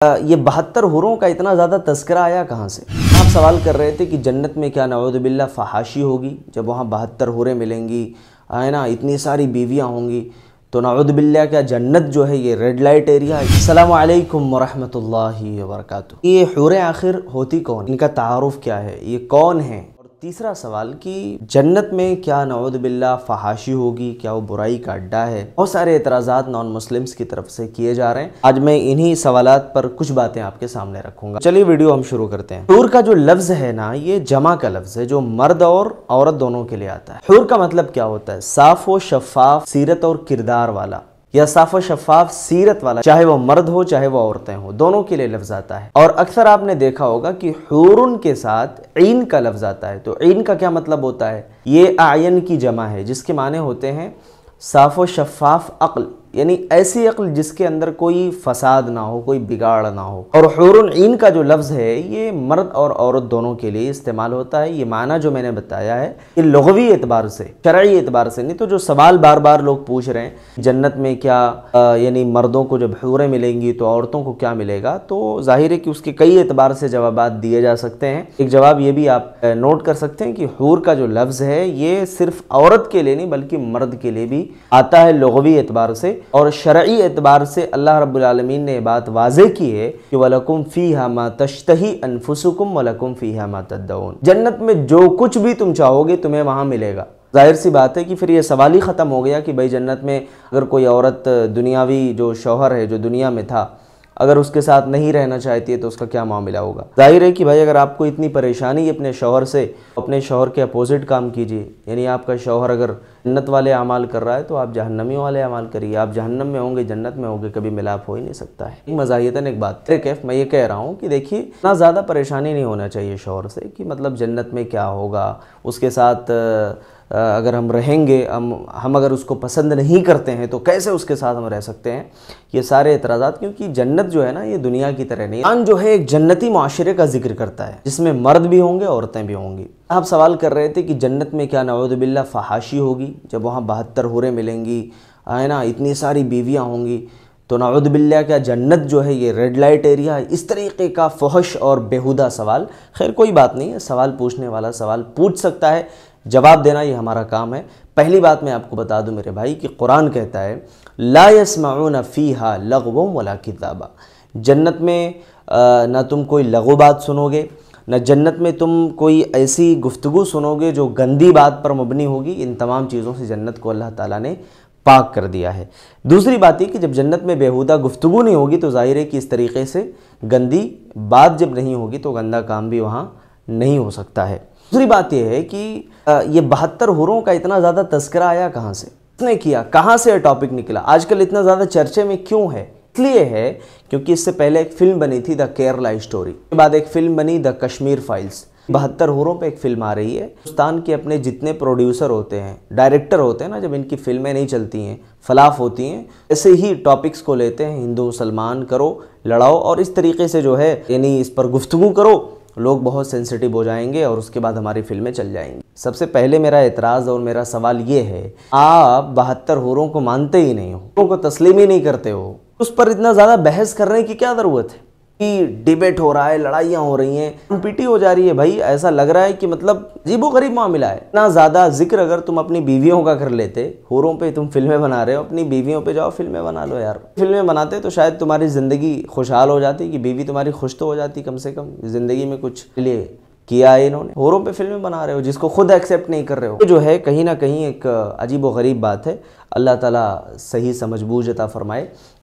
یہ 72 حوروں کا اتنا زیادہ تذکرہ آیا کہاں سے؟ آپ سوال کر رہے تھے کہ جنت میں کیا نعوذ باللہ فحاشی ہوگی جب وہاں 72 حوریں ملیں گی، ہے نا، اتنی ساری بیویاں ہوں گی، تو نعوذ باللہ کیا جنت جو ہے یہ ریڈ لائٹ ایریا ہے؟ السلام علیکم ورحمۃ اللہ وبرکاتہ۔ یہ حوریں آخر ہوتی کون؟ ان کا تعارف کیا ہے؟ یہ کون ہیں؟ اور تیسرا سوال کہ جنت میں کیا نعوذ باللہ فحاشی ہوگی؟ کیا وہ برائی کا اڈا ہے؟ بہت سارے اعتراضات نان مسلمز کی طرف سے کیے جا رہے ہیں۔ آج میں انہی سوالات پر کچھ باتیں آپ کے سامنے رکھوں گا۔ چلیے ویڈیو ہم شروع کرتے ہیں۔ حور کا جو لفظ ہے نا، یہ جمع کا لفظ ہے جو مرد اور عورت دونوں کے لیے آتا ہے۔ حور کا مطلب کیا ہوتا ہے؟ صاف و شفاف سیرت اور کردار والا، یا صاف و شفاف سیرت والا، چاہے وہ مرد ہو چاہے وہ عورتیں ہوں، دونوں کے لیے لفظ آتا ہے۔ اور اکثر آپ نے دیکھا ہوگا کہ حورن کے ساتھ عین کا لفظ آتا ہے۔ تو عین کا کیا مطلب ہوتا ہے؟ یہ اعین کی جمع ہے، جس کے معنی ہوتے ہیں صاف و شفاف عقل، یعنی ایسی عقل جس کے اندر کوئی فساد نہ ہو، کوئی بگاڑ نہ ہو۔ اور حورن عین کا جو لفظ ہے یہ مرد اور عورت دونوں کے لیے استعمال ہوتا ہے۔ یہ معنی جو میں نے بتایا ہے یہ لغوی اعتبار سے، شرعی اعتبار سے نہیں۔ تو جو سوال بار بار لوگ پوچھ رہے ہیں جنت میں کیا یعنی مردوں کو جب حوریں ملیں گی تو عورتوں کو کیا ملے گا، تو ظاہر ہے کہ اس کے کئی اعتبار سے جوابات دیے جا سکتے ہیں۔ ایک جواب یہ بھی آپ نوٹ کر سکتے ہیں کہ حور کا جو لفظ ہے یہ صرف عورت کے لیے نہیں بلکہ مرد کے لیے بھی آتا ہے لغوی اعتبار سے، اور شرعی اعتبار سے اللہ رب العالمین نے یہ بات واضح کی ہے کہ وَلَكُمْ فِيهَا مَا تَشْتَهِي أَنفُسُكُمْ وَلَكُمْ فِيهَا مَا تَدَّعُونَ۔ جنت میں جو کچھ بھی تم چاہو گے تمہیں وہاں ملے گا۔ ظاہر سی بات ہے کہ پھر یہ سوال ہی ختم ہو گیا کہ بھائی جنت میں اگر کوئی عورت دنیاوی جو شوہر ہے جو دنیا میں تھا اگر اس کے ساتھ نہیں رہنا چاہتی ہے تو اس کا کیا معاملہ ہوگا؟ ظاہر ہے کہ بھائی اگر آپ کو اتنی پریشانی اپنے شوہر سے، اپنے شوہر کے اپوزٹ کام کیجئے، یعنی آپ کا شوہر اگر جنت والے اعمال کر رہا ہے تو آپ جہنمیوں والے اعمال کریے۔ آپ جہنم میں ہوں گے جنت میں ہوں گے، کبھی ملاپ ہو ہی نہیں سکتا ہے۔ مزاحیتاً ایک بات کیف میں یہ کہہ رہا ہوں کہ دیکھیے اتنا زیادہ پریشانی نہیں ہونا چاہیے شوہر سے کہ مطلب جنت میں کیا ہوگا، اس کے ساتھ اگر ہم رہیں گے، ہم اگر اس کو پسند نہیں کرتے ہیں تو کیسے اس کے ساتھ ہم رہ سکتے ہیں، یہ سارے اعتراضات۔ کیونکہ جنت جو ہے نا یہ دنیا کی طرح نہیں، قرآن جو ہے ایک جنتی معاشرے کا ذکر کرتا ہے جس میں مرد بھی ہوں گے عورتیں بھی ہوں گی۔ آپ سوال کر رہے تھے کہ جنت میں کیا نعوذ باللہ فحاشی ہوگی جب وہاں 72 حوریں ملیں گی، ہے نا، اتنی ساری بیویاں ہوں گی، تو نعوذ باللہ کیا جنت جو ہے یہ ریڈ لائٹ ایریا ہے؟ اس طریقے کا فحش اور بیہودہ سوال، خیر کوئی بات نہیں ہے، سوال پوچھنے والا سوال پوچھ سکتا ہے، جواب دینا یہ ہمارا کام ہے۔ پہلی بات میں آپ کو بتا دوں میرے بھائی کہ قرآن کہتا ہے لا يسمعون فیہا لغوا ولا کذابا۔ جنت میں نہ تم کوئی لغو بات سنو گے، نہ جنت میں تم کوئی ایسی گفتگو سنو گے جو گندی بات پر مبنی ہوگی۔ ان تمام چیزوں سے جنت کو اللہ تعالیٰ نے پاک کر دیا ہے۔ دوسری بات یہ کہ جب جنت میں بیہودہ گفتگو نہیں ہوگی تو ظاہر ہے کہ اس طریقے سے گندی بات جب نہیں ہوگی تو گندا کام بھی وہاں نہیں ہو سکتا ہے۔ دوسری بات یہ ہے کہ یہ 72 حوروں کا اتنا زیادہ تذکرہ آیا کہاں سے؟ کس نے کیا؟ کہاں سے یہ ٹاپک نکلا؟ آج کل اتنا زیادہ چرچے میں کیوں ہے؟ اس لیے ہے کیونکہ اس سے پہلے ایک فلم بنی تھی دا کیرلا اسٹوری، اس کے بعد ایک فلم بنی دا کشمیر فائلز۔ 72 حوروں پہ ایک فلم آ رہی ہے۔ ہندوستان کے اپنے جتنے پروڈیوسر ہوتے ہیں، ڈائریکٹر ہوتے ہیں نا، جب ان کی فلمیں نہیں چلتی ہیں، فلاپ ہوتی ہیں، ایسے ہی ٹاپکس کو لیتے ہیں، ہندو مسلمان کرو، لڑاؤ، اور اس طریقے سے جو ہے یعنی اس پر گفتگو کرو، لوگ بہت سینسٹیو ہو جائیں گے اور اس کے بعد ہماری فلمیں چل جائیں گی۔ سب سے پہلے میرا اعتراض اور میرا سوال یہ ہے، آپ 72 حوروں کو مانتے ہی نہیں ہو، حوروں کو تسلیم ہی نہیں کرتے ہو، اس پر اتنا زیادہ بحث کرنے کی کیا ضرورت ہے؟ ڈیبیٹ ہو رہا ہے، لڑائیاں ہو رہی ہیں، پیٹی ہو جا رہی ہے۔ بھائی ایسا لگ رہا ہے کہ مطلب عجیب و غریب معاملہ ہے۔ اتنا زیادہ ذکر اگر تم اپنی بیویوں کا کر لیتے، حوروں پہ تم فلمیں بنا رہے ہو، اپنی بیویوں پہ جاؤ فلمیں بنا لو یار۔ فلمیں بناتے تو شاید تمہاری زندگی خوشحال ہو جاتی، کہ بیوی تمہاری خوش تو ہو جاتی، کم سے کم زندگی میں کچھ لیے کیا ہے انہوں نے۔ حوروں پہ فلمیں بنا رہے ہو جس کو خود ایکسیپٹ نہیں کر رہے ہو، یہ جو ہے کہیں نہ کہیں ایک عجیب و غریب بات ہے۔ اللہ تعالیٰ صحیح سمجھ بوجھ عطا فرمائے۔